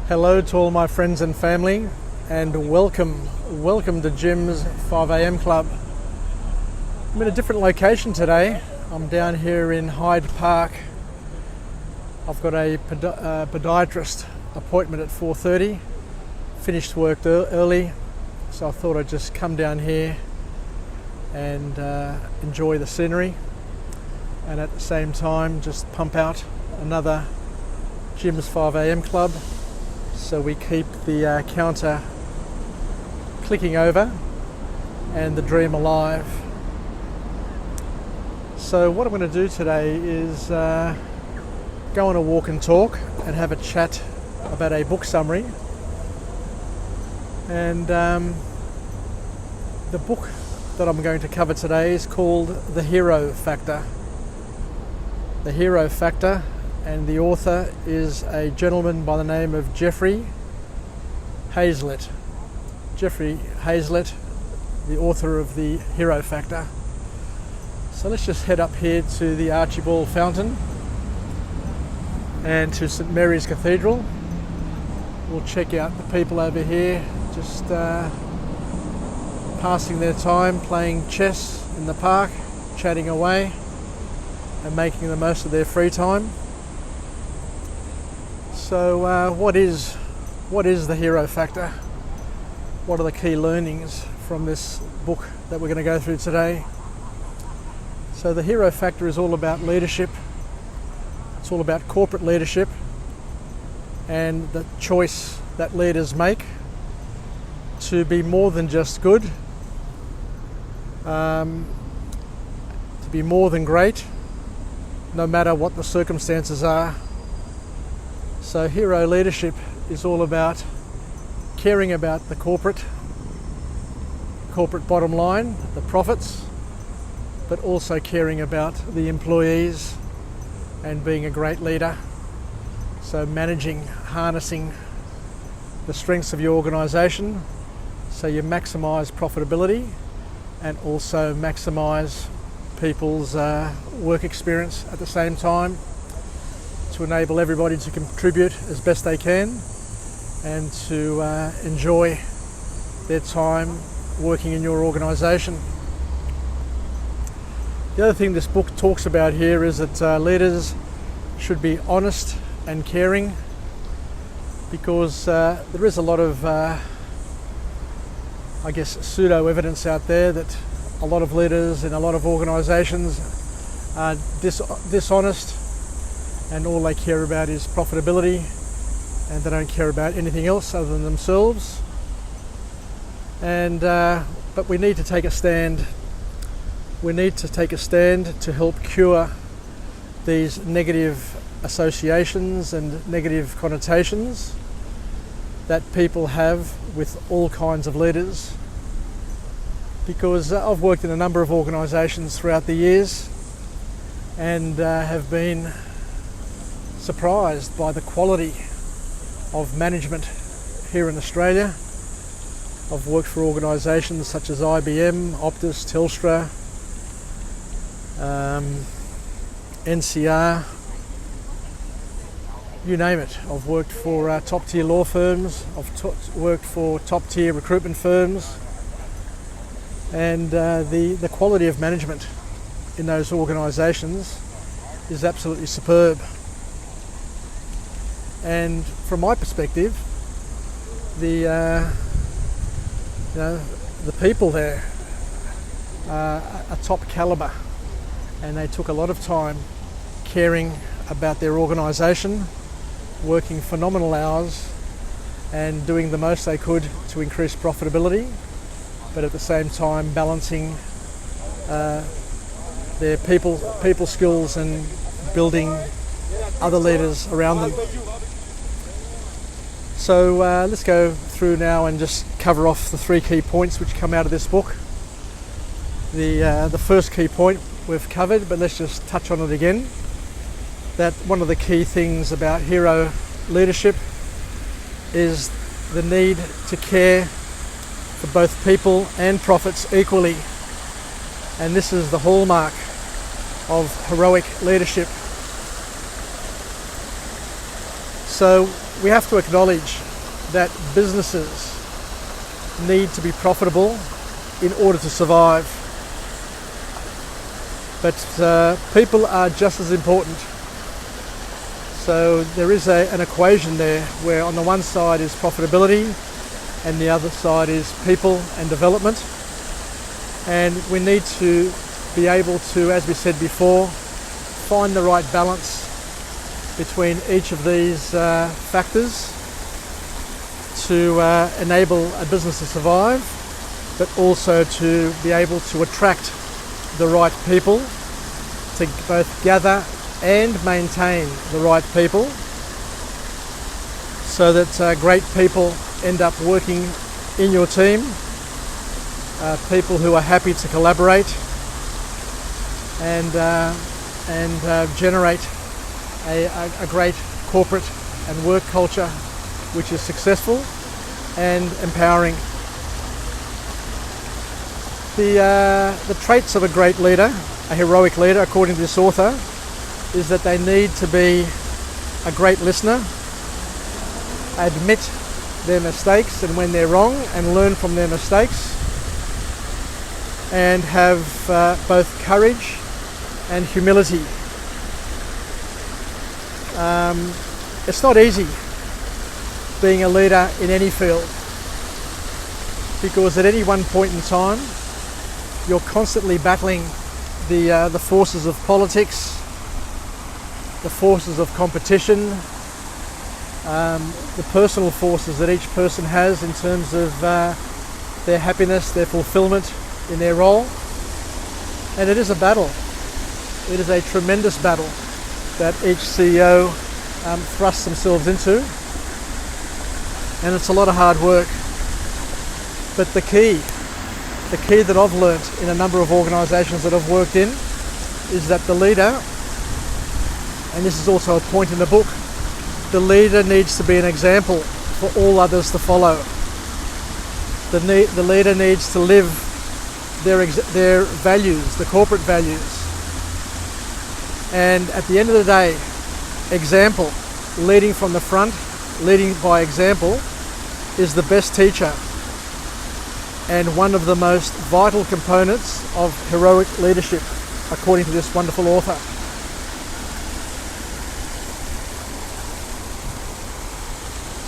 Hello to all my friends and family, and welcome to Jim's 5 a.m. Club. I'm in a different location today. I'm down here in Hyde Park. I've got a podiatrist appointment at 4:30. Finished work early, so I thought I'd just come down here and enjoy the scenery, and at the same time just pump out another Jim's 5 a.m. Club, so we keep the counter clicking over and the dream alive. So what I'm going to do today is go on a walk and talk and have a chat about a book summary. And the book that I'm going to cover today is called The Hero Factor. The Hero Factor, and the author is a gentleman by the name of Jeffrey Hayzlett. Jeffrey Hayzlett, the author of The Hero Factor. So let's just head up here to the Archibald Fountain and to St Mary's Cathedral. We'll check out the people over here just passing their time playing chess in the park, chatting away and making the most of their free time. So what is the Hero Factor? What are the key learnings from this book that we're going to go through today? So the Hero Factor is all about leadership. It's all about corporate leadership and the choice that leaders make to be more than just good, to be more than great, no matter what the circumstances are. So hero leadership is all about caring about the corporate bottom line, the profits, but also caring about the employees and being a great leader. So managing, harnessing the strengths of your organisation so you maximise profitability and also maximise people's work experience at the same time, to enable everybody to contribute as best they can and to enjoy their time working in your organisation. The other thing this book talks about here is that leaders should be honest and caring, because there is a lot of pseudo evidence out there that a lot of leaders in a lot of organisations are dishonest, and all they care about is profitability, and they don't care about anything else other than themselves. And but we need to take a stand. We need to take a stand to help cure these negative associations and negative connotations that people have with all kinds of leaders. Because I've worked in a number of organisations throughout the years and have been surprised by the quality of management here in Australia. I've worked for organisations such as IBM, Optus, Telstra, NCR, you name it. I've worked for top tier law firms, I've worked for top tier recruitment firms, and the quality of management in those organisations is absolutely superb. And from my perspective, the people there are top calibre, and they took a lot of time caring about their organisation, working phenomenal hours and doing the most they could to increase profitability, but at the same time balancing their people skills and building other leaders around them. So let's go through now and just cover off the three key points which come out of this book. The first key point we've covered, but let's just touch on it again. That one of the key things about hero leadership is the need to care for both people and profits equally. And this is the hallmark of heroic leadership. So we have to acknowledge that businesses need to be profitable in order to survive. But people are just as important. So there is an equation there where on the one side is profitability and the other side is people and development. And we need to be able to, as we said before, find the right balance between each of these factors to enable a business to survive, but also to be able to attract the right people, to both gather and maintain the right people, so that great people end up working in your team, people who are happy to collaborate and generate a great corporate and work culture which is successful and empowering. The traits of a great leader, a heroic leader, according to this author, is that they need to be a great listener, admit their mistakes and when they're wrong and learn from their mistakes, and have both courage and humility. It's not easy being a leader in any field, because at any one point in time you're constantly battling the forces of politics, the forces of competition, the personal forces that each person has in terms of their happiness, their fulfillment in their role. And it is a battle. It is a tremendous battle that each CEO thrusts themselves into. And it's a lot of hard work. But the key that I've learnt in a number of organisations that I've worked in is that the leader, and this is also a point in the book, the leader needs to be an example for all others to follow. The leader needs to live their values, the corporate values. And at the end of the day, example, leading from the front, leading by example, is the best teacher and one of the most vital components of heroic leadership, according to this wonderful author.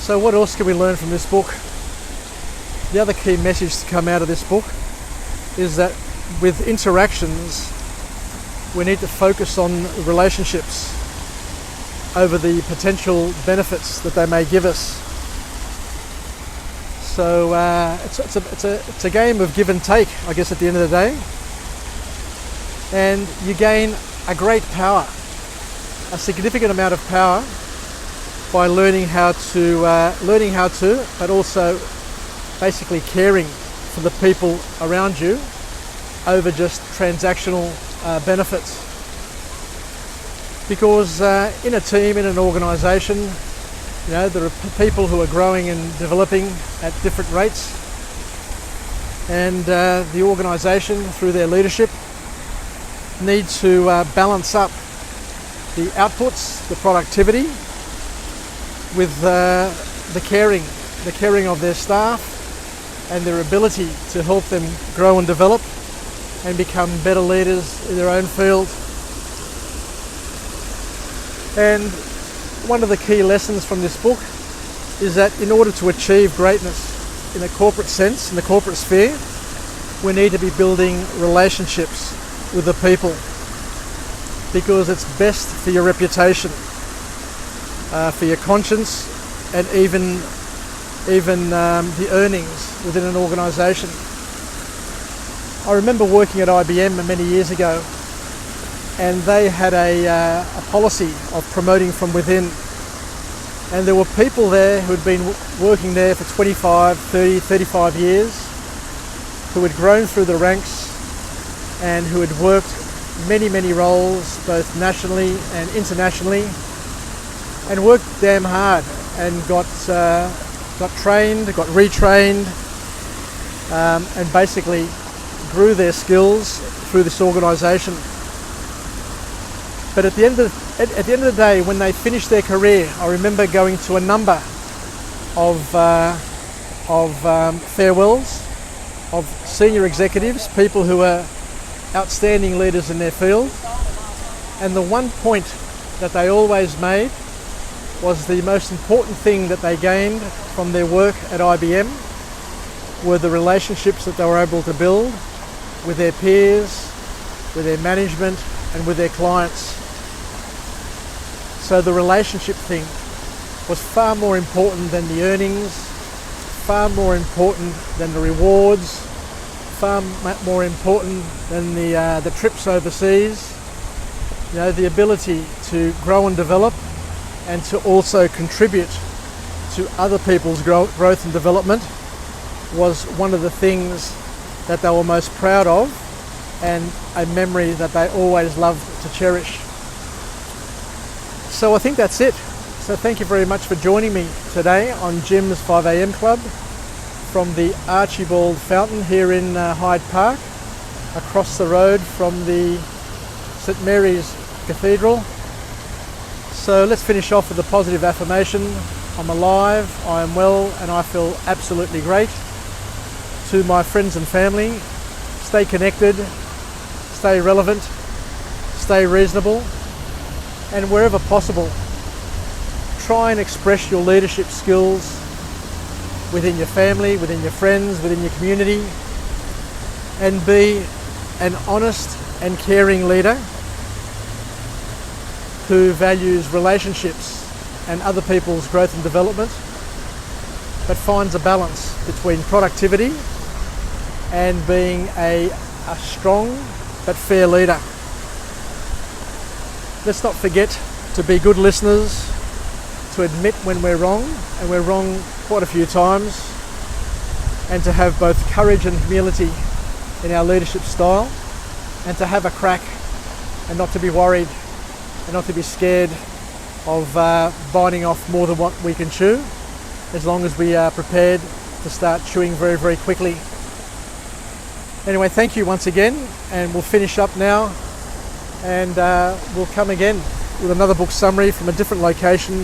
So what else can we learn from this book? The other key message to come out of this book is that with interactions, we need to focus on relationships over the potential benefits that they may give us. So it's a game of give and take, I guess, at the end of the day. And you gain a great power, a significant amount of power, by learning how to, but also basically caring for the people around you over just transactional benefits. Because in a team, in an organisation, there are people who are growing and developing at different rates, and the organisation, through their leadership, need to balance up the outputs, the productivity, with the caring of their staff and their ability to help them grow and develop and become better leaders in their own field. And one of the key lessons from this book is that in order to achieve greatness in a corporate sense, in the corporate sphere, we need to be building relationships with the people, because it's best for your reputation, for your conscience, and even the earnings within an organisation. I remember working at IBM many years ago, and they had a policy of promoting from within. And there were people there who had been working there for 25, 30, 35 years, who had grown through the ranks and who had worked many, many roles, both nationally and internationally, and worked damn hard and got trained, got retrained, and basically grew their skills through this organisation. But at the end of the day, when they finished their career, I remember going to a number of farewells of senior executives, people who are outstanding leaders in their field. And the one point that they always made was the most important thing that they gained from their work at IBM were the relationships that they were able to build with their peers, with their management, and with their clients. So the relationship thing was far more important than the earnings, far more important than the rewards, far more important than the trips overseas. You know, the ability to grow and develop and to also contribute to other people's growth and development was one of the things that they were most proud of, and a memory that they always loved to cherish. So I think that's it. So thank you very much for joining me today on Jim's 5am Club from the Archibald Fountain here in Hyde Park, across the road from the St Mary's Cathedral. So let's finish off with a positive affirmation. I'm alive, I am well, and I feel absolutely great. To my friends and family, stay connected, stay relevant, stay reasonable, and wherever possible, try and express your leadership skills within your family, within your friends, within your community, and be an honest and caring leader who values relationships and other people's growth and development, but finds a balance between productivity and being a strong but fair leader. Let's not forget to be good listeners, to admit when we're wrong, and we're wrong quite a few times, and to have both courage and humility in our leadership style, and to have a crack and not to be worried and not to be scared of biting off more than what we can chew, as long as we are prepared to start chewing very, very quickly. Anyway, thank you once again, and we'll finish up now, and we'll come again with another book summary from a different location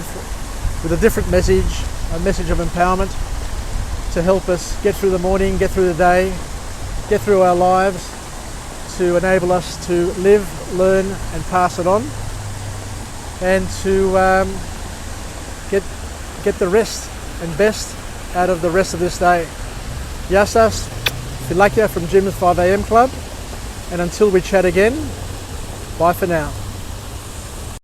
with a different message, a message of empowerment to help us get through the morning, get through the day, get through our lives, to enable us to live, learn and pass it on, and to get the rest and best out of the rest of this day. Yassas, Filakia from Jim's 5am Club, and until we chat again, bye for now.